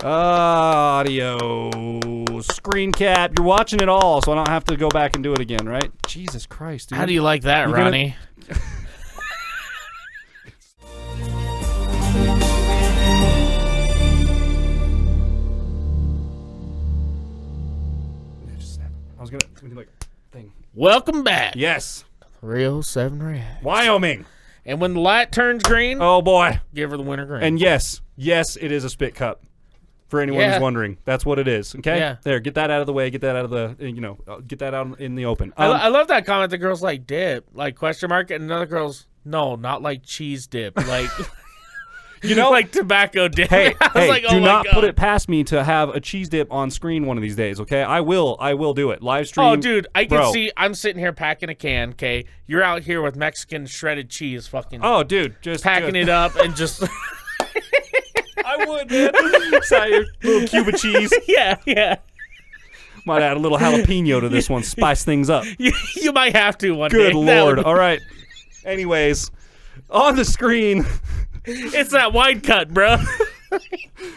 Audio. Screen cap. You're watching it all, so I don't have to go back and do it again, right? Jesus Christ, dude. How do you like that, Ronnie? I was gonna do like thing. Welcome back. Yes. Real 7 React. Wyoming. And when the light turns green, oh boy, give her the winter green. And yes, it is a spit cup. For anyone who's wondering, that's what it is. Okay. Yeah. There, get that out of the way. Get that out of the, get that out in the open. I love that comment. The girl's like dip, like question mark, and another girl's no, not like cheese dip, like. Like tobacco dip. Hey, like, do not put it past me to have a cheese dip on screen one of these days, okay? I will do it. Live stream. Oh, dude, I can see. I'm sitting here packing a can, okay? You're out here with Mexican shredded cheese, fucking. Oh, dude, just packing it up and just. I would, man. Sorry, your little cube of cheese. Yeah. Might add a little jalapeno to this one, spice things up. You might have to one day. Good Lord. All right. Anyways, on the screen. It's that wide cut, bro.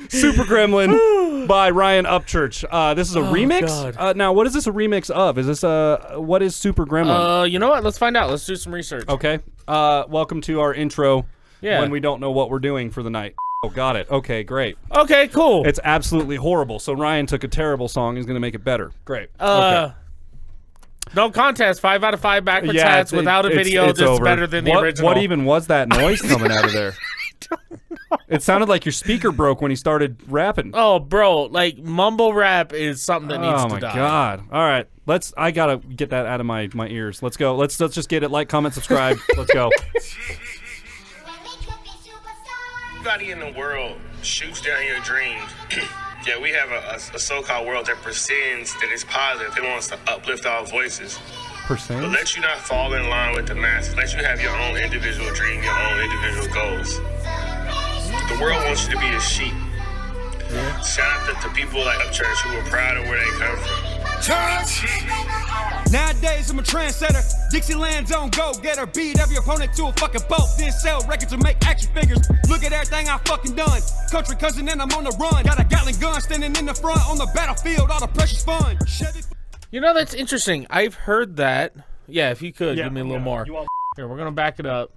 Super Gremlin by Ryan Upchurch. This is a remix? Now, what is this a remix of? Is this what is Super Gremlin? You know what? Let's find out. Let's do some research. Okay. Welcome to our intro when we don't know what we're doing for the night. Oh, got it. Okay, great. Okay, cool. It's absolutely horrible. So Ryan took a terrible song. He's going to make it better. Great. Okay. No contest. 5 out of 5 backwards hats without a video that's over. better than the original. What even was that noise coming out of there? I don't know. It sounded like your speaker broke when he started rapping. Oh, bro, like mumble rap is something that needs to die. Oh my god! All right, I gotta get that out of my ears. Let's go. Let's just get it. Like, comment, subscribe. Let's go. Everybody in the world shoots down your dreams. Yeah, we have a so-called world that pretends that it's positive. It wants to uplift our voices. But let you not fall in line with the masses. Let you have your own individual dream, your own individual goals. The world wants you to be a sheep. Yeah. Shout out to people like Upchurch who are proud of where they come from. Nowadays I'm a trendsetter. Dixieland's on go getter. Beat every opponent to a fucking boat. Then sell records and make action figures. Look at everything I fucking done. Country cousin and I'm on the run. Got a Gatling gun standing in the front on the battlefield. All the pressure's fun. You know, that's interesting. I've heard that. Yeah, if you could, give me a little more. Here, we're going to back it up.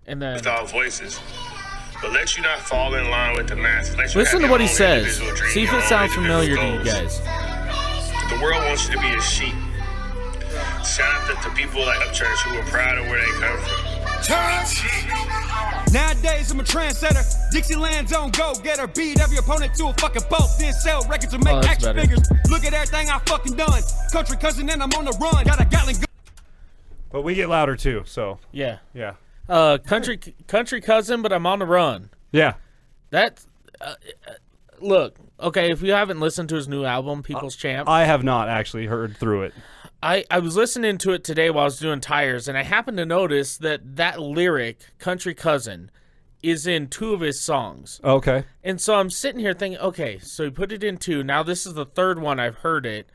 And then. With our voices. But let you not fall in line with the masses. Listen to what he says. See if it sounds familiar to you guys. The world wants you to be a sheep. Shout out to people like Upchurch who are proud of where they come from. Nowadays I'm a trendsetter. Dixieland's on go getter. Beat every opponent to a fucking boat. Then sell records and make action figures. Look at everything I fucking done. Country cousin and I'm on the run. Got a Gatling gun. But we get louder too, so. Yeah. Country cousin, but I'm on the run. Yeah. That's look, okay, if you haven't listened to his new album, People's Champ. I have not actually heard through it. I was listening to it today while I was doing tires, and I happened to notice that lyric, Country Cousin, is in 2 of his songs. Okay. And so I'm sitting here thinking, okay, so he put it in 2. Now this is the 3rd one I've heard it.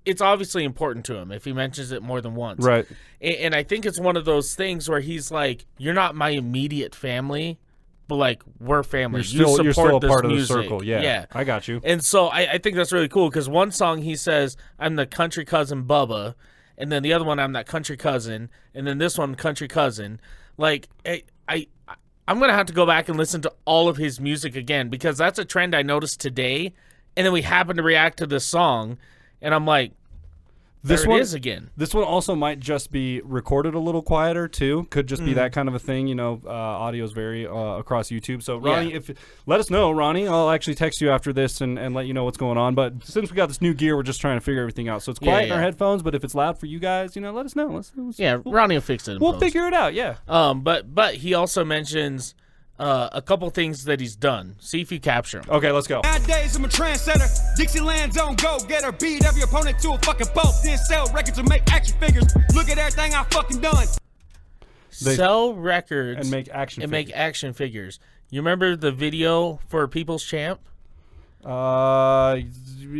It's obviously important to him if he mentions it more than once. Right. And I think it's one of those things where he's like, you're not my immediate family, but like, we're family. You're still a part music. of the circle. Yeah. I got you. And so I think that's really cool because one song he says, I'm the country cousin Bubba. And then the other one, I'm that country cousin. And then this one, country cousin. Like, I'm going to have to go back and listen to all of his music again because that's a trend I noticed today. And then we happened to react to this song. And I'm like, there it is again. This one also might just be recorded a little quieter too. Could just be that kind of a thing. Audio is very across YouTube. So Ronnie, let us know, Ronnie. I'll actually text you after this and let you know what's going on. But since we got this new gear, we're just trying to figure everything out. So it's quiet in our headphones, but if it's loud for you guys, let us know. Ronnie will fix it. We'll figure it out. Yeah. But he also mentions a couple things that he's done. See if you capture them. Okay, let's go. Nowadays I'm a trendsetter. Dixieland's on go getter. Beat every opponent to a fucking boat. Then sell records and make action figures. Look at everything I fucking done. Sell records and make action figures. You remember the video for People's Champ?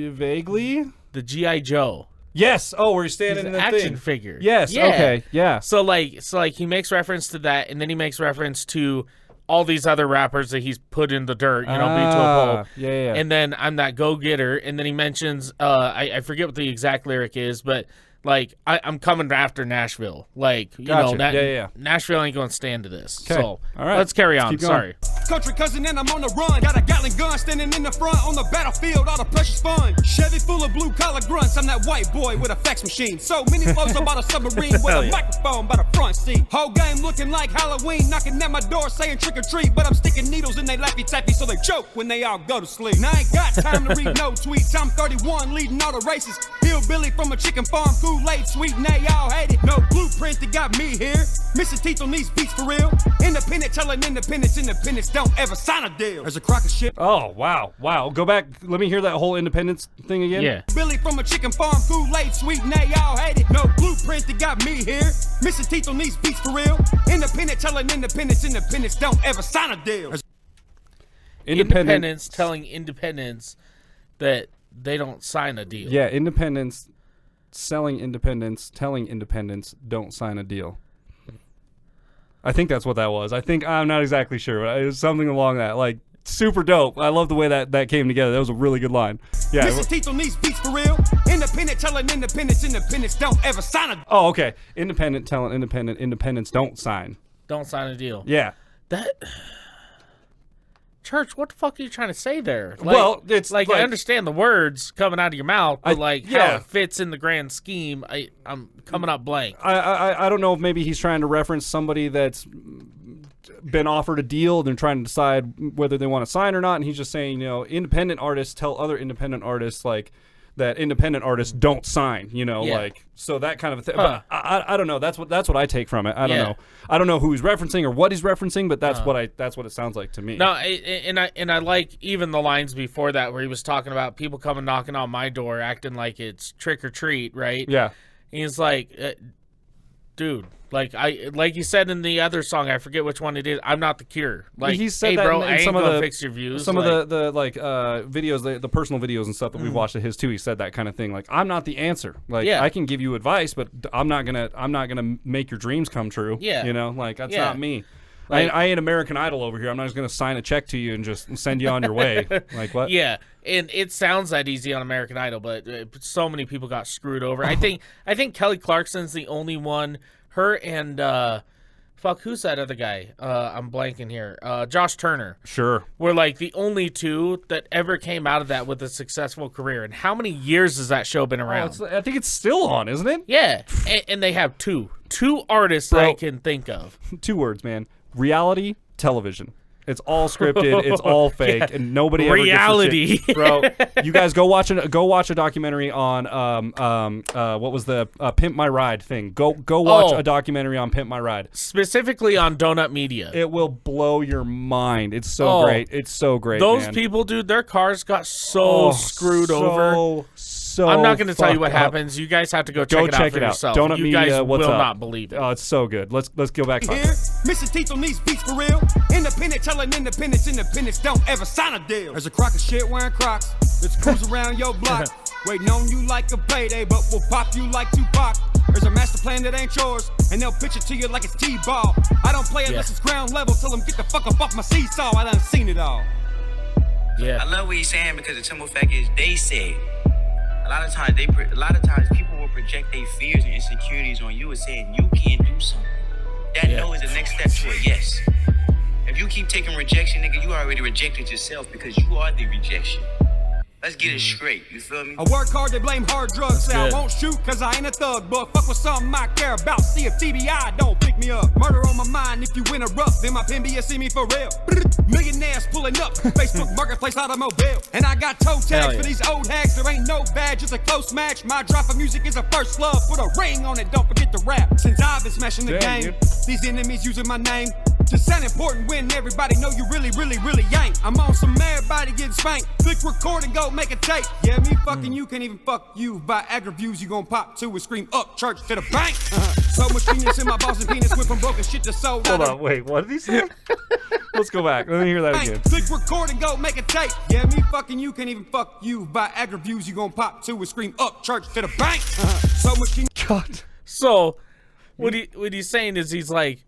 Vaguely. The G.I. Joe. Yes. Oh, where you're standing in the action figure. Yes. Yeah. Okay. Yeah. So like he makes reference to that, and then he makes reference to all these other rappers that he's put in the dirt, beat to a pulp. Yeah. And then I'm that go-getter. And then he mentions, I forget what the exact lyric is, but like, I'm coming after Nashville. Like, you know, Nashville ain't going to stand to this. Okay. So all right. let's carry on. Sorry. Country cousin and I'm on the run. Got a Gatling gun standing in the front on the battlefield. All the pressure's fun. Chevy full of blue collar grunts. I'm that white boy with a fax machine. So many flows about a submarine with a microphone by the front seat. Whole game looking like Halloween. Knocking at my door saying trick or treat. But I'm sticking needles in they laffy taffy so they choke when they all go to sleep. Now I ain't got time to read no tweets. I'm 31 leading all the races. Hillbilly from a chicken farm. Kool-Aid sweet and they all hate it. No blueprint that got me here. Missing teeth on these beats for real. Independent telling independence don't ever sign a deal. There's a crock of shit. Oh, wow. Go back. Let me hear that whole independence thing again. Yeah. Billy from a chicken farm, Kool-Aid sweet and they all hate it. No blueprint that got me here. Missing teeth on these beats for real. Independent telling independence don't ever sign a deal. Independence telling independence that they don't sign a deal. Yeah, independence selling independence, telling independence don't sign a deal. I think that's what that was. I'm not exactly sure, but it was something along that. Like, super dope. I love the way that came together. That was a really good line. Yeah. Missing teeth on these beats for real. Independent telling independence don't ever sign a. Oh, okay. Independent telling independence don't sign. Don't sign a deal. Yeah. That. Church, what the fuck are you trying to say there? Like, well, it's like I understand the words coming out of your mouth, but how it fits in the grand scheme, I'm coming up blank. I don't know if maybe he's trying to reference somebody that's been offered a deal. They're trying to decide whether they want to sign or not, and he's just saying, independent artists tell other independent artists like that independent artists don't sign, like so that kind of a thing. Huh. But I don't know. That's what I take from it. I don't know. I don't know who he's referencing or what he's referencing, but that's what it sounds like to me. No, and I like even the lines before that where he was talking about people coming knocking on my door acting like it's trick or treat, right? Yeah. And he's like, dude, like you said in the other song, I forget which one it is. I'm not the cure. Like, he said hey, that bro, in I ain't some gonna of the fix your views. Some of the videos, the personal videos and stuff that we've watched of his too. He said that kind of thing. Like, I'm not the answer. Like, I can give you advice, but I'm not gonna make your dreams come true. Yeah, like that's not me. Like, I ain't American Idol over here. I'm not just gonna sign a check to you and just send you on your way. Like what? Yeah, and it sounds that easy on American Idol, but so many people got screwed over. I think Kelly Clarkson's the only one. Her and who's that other guy? I'm blanking here. Josh Turner. Sure. Were like the only two that ever came out of that with a successful career. And how many years has that show been around? I think it's still on, isn't it? Yeah, and they have two artists that I can think of. 2 words, man. Reality television. It's all scripted. It's all fake, and nobody ever reality, gets the shit. Bro. You guys go watch a documentary on what was the Pimp My Ride thing? Go watch a documentary on Pimp My Ride, specifically on Donut Media. It will blow your mind. It's so great. It's so great. Those man. people, dude, their cars got so screwed over. So I'm not going to tell you what happens. You guys have to go check it out for yourself. Donut you Media, guys what's will up? not believe it. Oh, it's so good. Let's go back. Here, missing teeth on these beats for real. Independent telling independence don't ever sign a deal. There's a crock of shit wearing Crocs that's cruise around your block, waiting on you like a payday, but will pop you like Tupac. There's a master plan that ain't yours, and they'll pitch it to you like it's T-ball. I don't play unless it's ground level. Tell them get the fuck up off my seesaw. I done seen it all. Yeah. I love what he's saying because the simple fact is they say. A lot of times people will project their fears and insecurities on you and saying you can't do something. That no is the next step to a yes. If you keep taking rejection, nigga, you already rejected yourself because you are the rejection. Let's get it straight, you feel me? I work hard, they blame hard drugs. Say I won't shoot cause I ain't a thug, but fuck with something I care about. See if TBI don't pick me up. Murder on my mind, if you interrupt, then my pen be see me for real. Millionaires pulling up, Facebook Marketplace automobile. And I got toe tags for these old hags. There ain't no badge, it's a close match. My drop of music is a first love. Put a ring on it, don't forget to rap. Since I've been smashing the game, dude. These enemies using my name. Just sound important when everybody know you really ain't. I'm on some everybody getting spanked. Click record and go make a tape. Yeah, me fucking you can't even fuck you. Viagra views you gon' pop to and scream Upchurch to the bank. So much penis in my balls and penis went from broken shit to sold out. Hold on, wait, what did he say? Let's go back. Let me hear that again. Click record and go make a tape. Yeah, me fucking you can't even fuck you. Viagra views you gon' pop to and scream Upchurch to the bank. So much penis. God. So what he's saying is he's like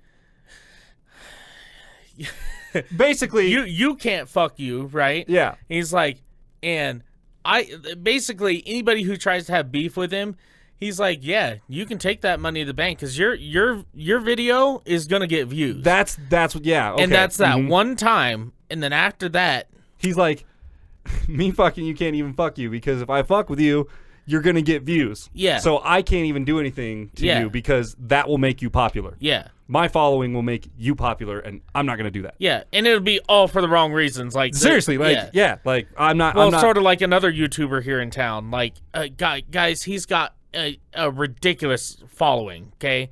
basically you can't fuck you, right? Yeah. He's like, and basically anybody who tries to have beef with him, he's like, yeah, you can take that money to the bank because your video is gonna get views. That's yeah, okay. And that's that one time, and then after that, he's like, me fucking you can't even fuck you because if I fuck with you, you're gonna get views. Yeah. So I can't even do anything to you because that will make you popular. Yeah. My following will make you popular, and I'm not gonna do that. Yeah, and it'll be all for the wrong reasons. Like seriously, like like I'm not. Well, I'm not, sort of like another YouTuber here in town. Like, guys, he's got a ridiculous following. Okay.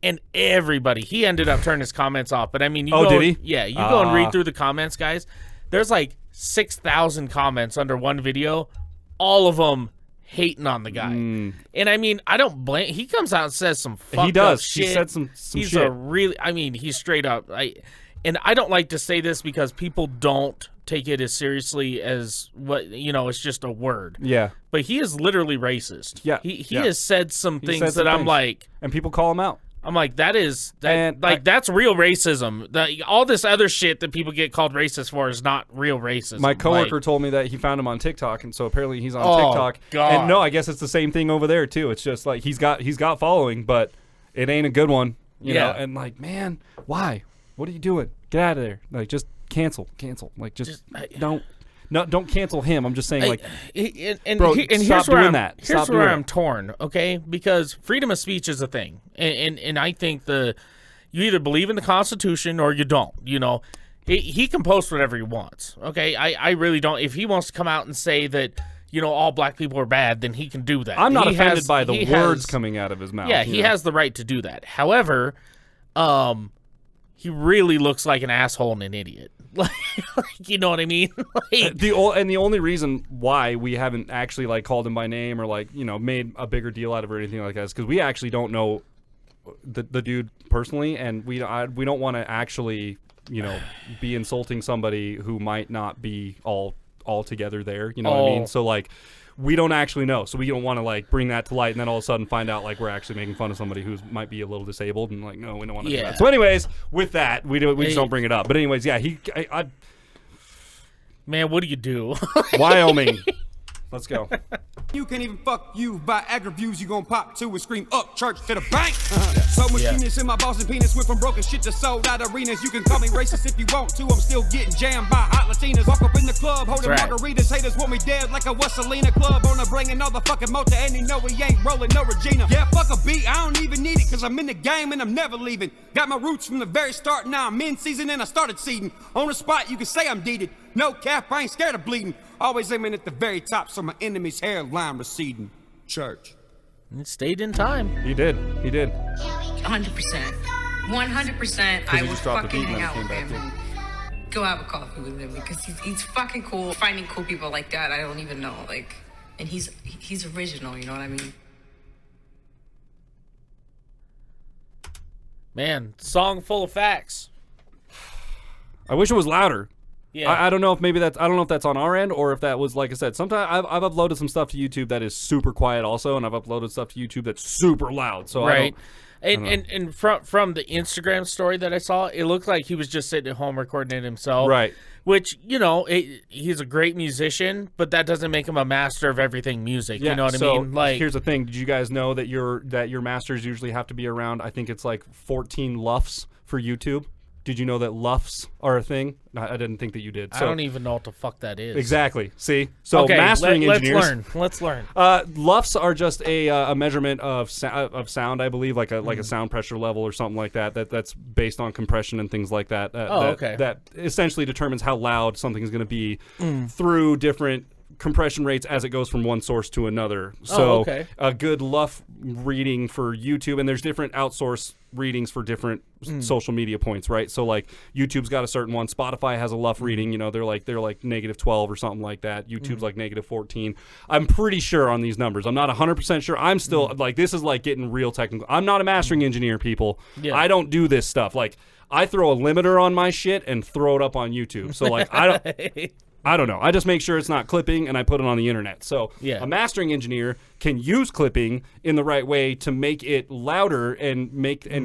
And everybody, he ended up turning his comments off. But I mean, did he? Yeah, you go and read through the comments, guys. There's like 6,000 comments under one video, all of them hating on the guy. And I mean, I don't blame. He comes out and says some fucked up shit. He said some he's shit. He's straight up. And I don't like to say this because people don't take it as seriously as what it's just a word. Yeah. But he is literally racist. Yeah. He has said some things that I'm like, and people call him out. I'm like, that's real racism. All this other shit that people get called racist for is not real racism. My coworker told me that he found him on TikTok, and so apparently he's on TikTok. God. And no, I guess it's the same thing over there too. It's just like he's got following, but it ain't a good one, you know. And like, man, why? What are you doing? Get out of there! Like, just cancel. Like, just don't cancel him. I'm just saying, like, bro, here's stop doing that. Here's where I'm torn, okay? Because freedom of speech is a thing, and I think you either believe in the Constitution or you don't. You know, he can post whatever he wants, okay? I really don't. If he wants to come out and say that all black people are bad, then he can do that. I'm not offended by the words coming out of his mouth. Yeah, he has the right to do that. However, he really looks like an asshole and an idiot. Like, you know what I mean? Like, the only reason why we haven't actually like called him by name or like made a bigger deal out of it or anything like that is because we actually don't know the dude personally, and we don't want to actually be insulting somebody who might not be all together there. You know what I mean? So like, we don't actually know, so we don't want to like bring that to light and then all of a sudden find out like we're actually making fun of somebody who might be a little disabled and like, no, we don't want to do that. So anyways, with that, we just don't bring it up. But anyways, yeah, man, what do you do? Wyoming. Let's go. You can't even fuck you. Viagra views, you gon' pop to and scream Upchurch to the bank. So much penis in my balls and penis went from broken shit to sold out arenas. You can call me racist if you want to. I'm still getting jammed by hot Latinas. Walk up in the club holding margaritas. Haters want me dead like I was Selena. Club owner bringing all the fucking motor and he know he ain't rolling no Regina. Yeah, fuck a beat, I don't even need it cause I'm in the game and I'm never leaving. Got my roots from the very start, now I'm in season and I started seeding. On the spot, you can say I'm deeded. No cap, I ain't scared of bleeding. Always aiming at the very top so my enemy's hairline receding. Church. It stayed in time. He did. 100%. 100%. I would fucking hang out with him and go have a coffee with him because he's fucking cool. Finding cool people like that, I don't even know. Like, and he's original, you know what I mean? Man, song full of facts. I wish it was louder. Yeah. I don't know if that's on our end or if that was, like I said, sometimes I've uploaded some stuff to YouTube that is super quiet also, and I've uploaded stuff to YouTube that's super loud. So right. And from the Instagram story that I saw, it looked like he was just sitting at home recording it himself. Right. Which, he's a great musician, but that doesn't make him a master of everything music. Yeah, you know what I mean? Like, here's the thing. Did you guys know that your masters usually have to be around, I think it's like 14 LUFS for YouTube? Did you know that LUFS are a thing? I didn't think that you did. So, I don't even know what the fuck that is. Exactly. See? So mastering engineers. Let's learn. LUFS are just a measurement of sound, I believe, like a sound pressure level or something like that. That's based on compression and things like that. Okay. That essentially determines how loud something is going to be through different compression rates as it goes from one source to another. So a good LUF reading for YouTube, and there's different outsource readings for different social media points, right? So like YouTube's got a certain one, Spotify has a LUF reading, they're like -12 or something like that. YouTube's like -14. I'm pretty sure on these numbers. I'm not 100% sure. I'm still like, this is like getting real technical. I'm not a mastering engineer, people. Yeah. I don't do this stuff. Like, I throw a limiter on my shit and throw it up on YouTube. So like, I don't I don't know. I just make sure it's not clipping, and I put it on the internet. So Yeah. a mastering engineer can use clipping in the right way to make it louder and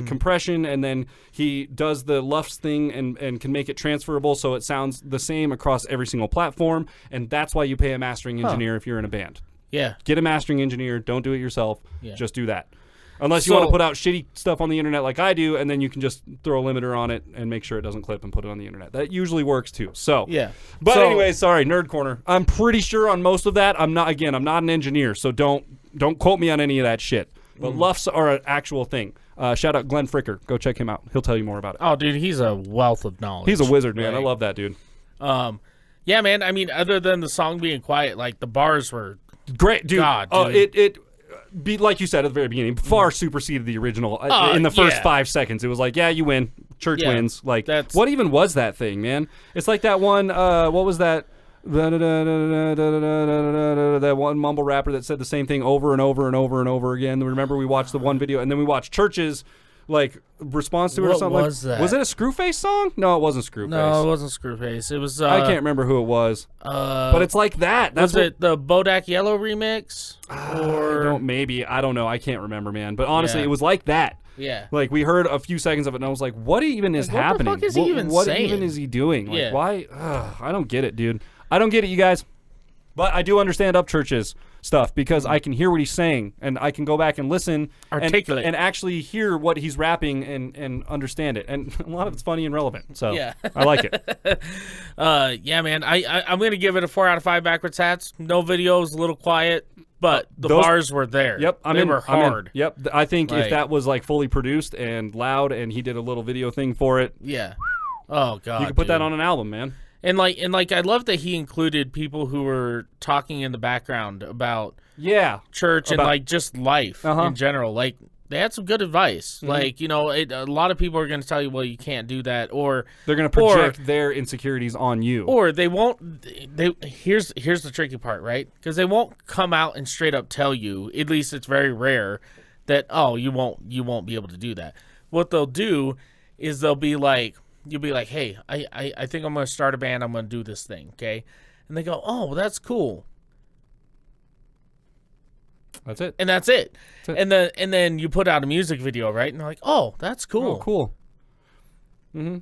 compression, and then he does the LUFS thing and can make it transferable so it sounds the same across every single platform, and that's why you pay a mastering engineer if you're in a band. Yeah. Get a mastering engineer. Don't do it yourself. Yeah. Just do that. Unless you want to put out shitty stuff on the internet like I do, and then you can just throw a limiter on it and make sure it doesn't clip and put it on the internet. That usually works too. So Yeah. But anyway, sorry, Nerd Corner. I'm pretty sure on most of that. I'm not an engineer, so don't quote me on any of that shit. But LUFS are an actual thing. Shout out Glenn Fricker. Go check him out. He'll tell you more about it. Oh, dude, he's a wealth of knowledge. He's a wizard, man. I love that dude. Yeah, man. I mean, other than the song being quiet, like the bars were great, dude. God, dude. It like you said at the very beginning, far superseded the original in the first 5 seconds. It was like, yeah, you win. Church wins. Like, what even was that thing, man? It's like that one. What was that? That one mumble rapper that said the same thing over and over and over and over again. Remember, we watched the one video, and then we watched Church's response to it or something. What was that? Was it a Screwface song? No, it wasn't Screwface. No, it wasn't Screwface. It was. I can't remember who it was. But it's like that. Was it the Bodak Yellow remix? Maybe. I don't know. I can't remember, man. But honestly, it was like that. Yeah. Like, we heard a few seconds of it, and I was like, what even is happening? What the fuck is he even what saying? even is he doing? Like, Yeah. why? I don't get it, dude. I don't get it, you guys. But I do understand Upchurch's stuff because I can hear what he's saying, and I can go back and listen Articulate. and actually hear what he's rapping and understand it. And a lot of it's funny and relevant. So Yeah. I like it. Yeah, man. I'm going to give it a 4 out of 5 backwards hats. No videos, a little quiet, but the bars were there. Yep. They were hard. Yep. I think if that was like fully produced and loud and he did a little video thing for it. Yeah. Oh, God. You could put that on an album, man. And I love that he included people who were talking in the background about church and just life in general. Like, they had some good advice. Mm-hmm. Like, a lot of people are going to tell you, well, you can't do that, or they're going to project their insecurities on you, or they won't. Here's the tricky part, right? Because they won't come out and straight up tell you. At least it's very rare that you won't be able to do that. What they'll do is they'll be like. You'll be like, hey, I think I'm going to start a band. I'm going to do this thing, okay? And they go, oh, well, that's cool. That's it. And that's it. And then you put out a music video, right? And they're like, oh, that's cool. Oh, cool. Mm-hmm.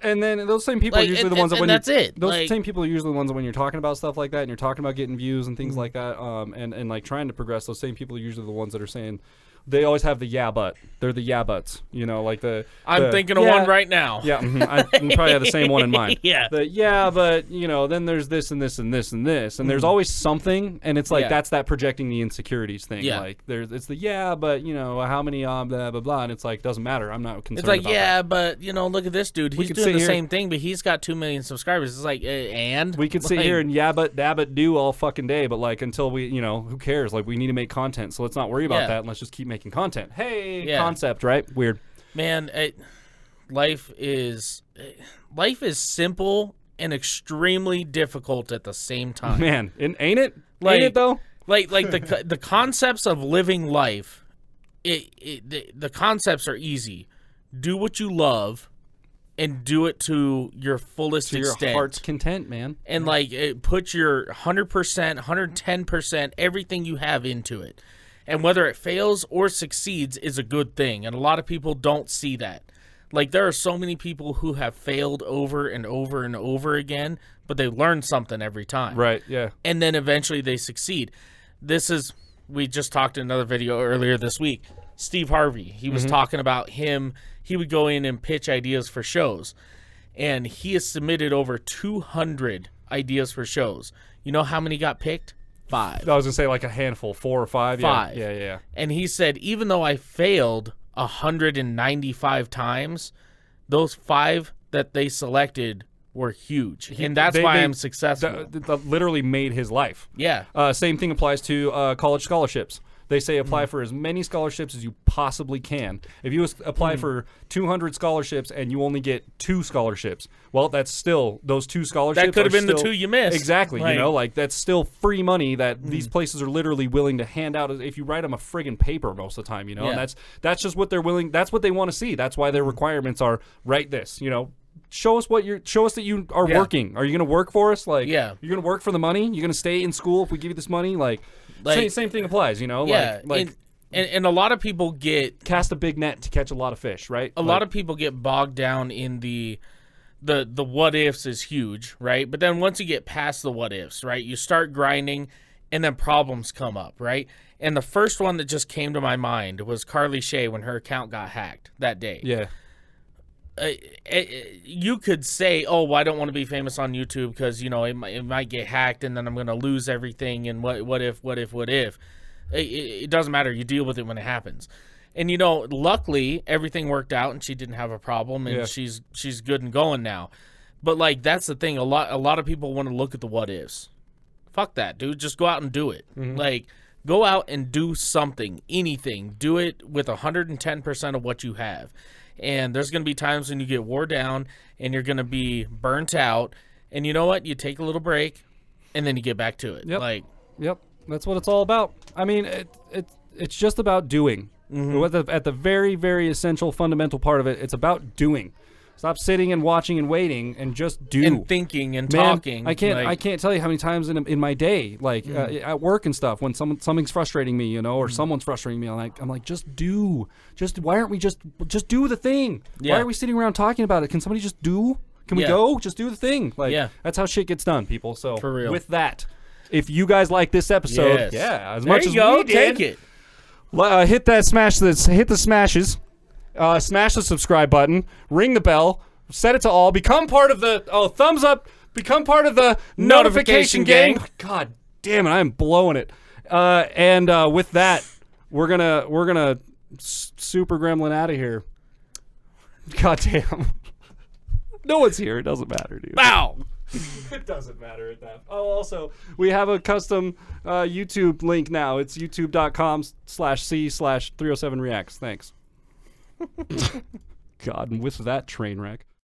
And then those same people are usually the ones that when that's it. Those same people are usually the ones that when you're talking about stuff like that and you're talking about getting views and things like that, and like trying to progress, those same people are usually the ones that are saying. They always have the yeah, but. They're the yeah, buts. Like the... I'm thinking of one right now. Yeah, I probably have the same one in mind. Yeah. The yeah, but, then there's this and this and this and this. And there's always something, and it's like that's that projecting the insecurities thing. Yeah. Like, it's the yeah, but, how many blah, blah, blah. And it's like, doesn't matter. I'm not concerned It's like, about yeah, that. but, look at this dude. He's doing the same thing, but he's got 2 million subscribers. It's like, and? We could sit here and yeah, but, do all fucking day, but, like, until we, who cares? Like, we need to make content, so let's not worry about that, and let's just keep making content. Hey, concept, right? Weird. Man, life is simple and extremely difficult at the same time. Man, ain't it? Ain't it though? Like the concepts of living life, the concepts are easy. Do what you love, and do it to your fullest extent. Your heart's content, man. And put your 100%, 110%, everything you have into it. And whether it fails or succeeds is a good thing. And a lot of people don't see that. Like, there are so many people who have failed over and over and over again, but they learn something every time. Right, yeah. And then eventually they succeed. We just talked in another video earlier this week. Steve Harvey, he was talking about him. He would go in and pitch ideas for shows. And he has submitted over 200 ideas for shows. You know how many got picked? 5. I was going to say like a handful, 4 or 5. 5. Yeah. And he said, even though I failed 195 times, those 5 that they selected were huge. And that's why I'm successful. That literally made his life. Yeah. Same thing applies to college scholarships. They say apply for as many scholarships as you possibly can. If you apply for 200 scholarships and you only get 2 scholarships, well, that's still those 2 scholarships. That could have been the 2 you missed. Exactly. That's still free money that these places are literally willing to hand out if you write them a friggin' paper most of the time. And that's just what they're willing. That's what they want to see. That's why their requirements are write this. show us that you are working. Are you going to work for us? Like, yeah, you're going to work for the money. You're going to stay in school if we give you this money. Like same thing applies. You know, yeah, like. And a lot of people cast a big net to catch a lot of fish, right? A lot of people get bogged down in the what ifs is huge, right? But then once you get past the what ifs, right, you start grinding, and then problems come up, right? And the first one that just came to my mind was Carly Shay when her account got hacked that day. Yeah. You could say, oh, I don't want to be famous on YouTube because, you know, it might get hacked and then I'm going to lose everything and what if. It doesn't matter. You deal with it when it happens. And, you know, luckily everything worked out and she didn't have a problem and she's good and going now. But, like, that's the thing. A lot of people want to look at the what ifs. Fuck that, dude. Just go out and do it. Mm-hmm. Like, go out and do something, anything. Do it with 110% of what you have. And there's going to be times when you get wore down and you're going to be burnt out. And you know what? You take a little break and then you get back to it. Yep. That's what it's all about. I mean, it's just about doing. Mm-hmm. At the very, very essential, fundamental part of it, it's about doing. Stop sitting and watching and waiting and just do. And thinking and talking. I can't tell you how many times in my day, like at work and stuff, when something's frustrating me, you know, or someone's frustrating me, I'm like, just do. Why aren't we just do the thing? Yeah. Why are we sitting around talking about it? Can somebody just do? Can we go? Just do the thing. Like, that's how shit gets done, people. So for real. With that, if you guys like this episode, as much as we did, take it. Hit the smashes. Smash the subscribe button, ring the bell, set it to all, become part of the thumbs up, become part of the notification gang. God damn it, I'm blowing it. And with that, we're gonna super gremlin out of here. God damn. No one's here. It doesn't matter, dude. Bow. It doesn't matter at that. Oh, also, we have a custom YouTube link now. It's youtube.com/c/307reacts. Thanks. God, and with that train wreck.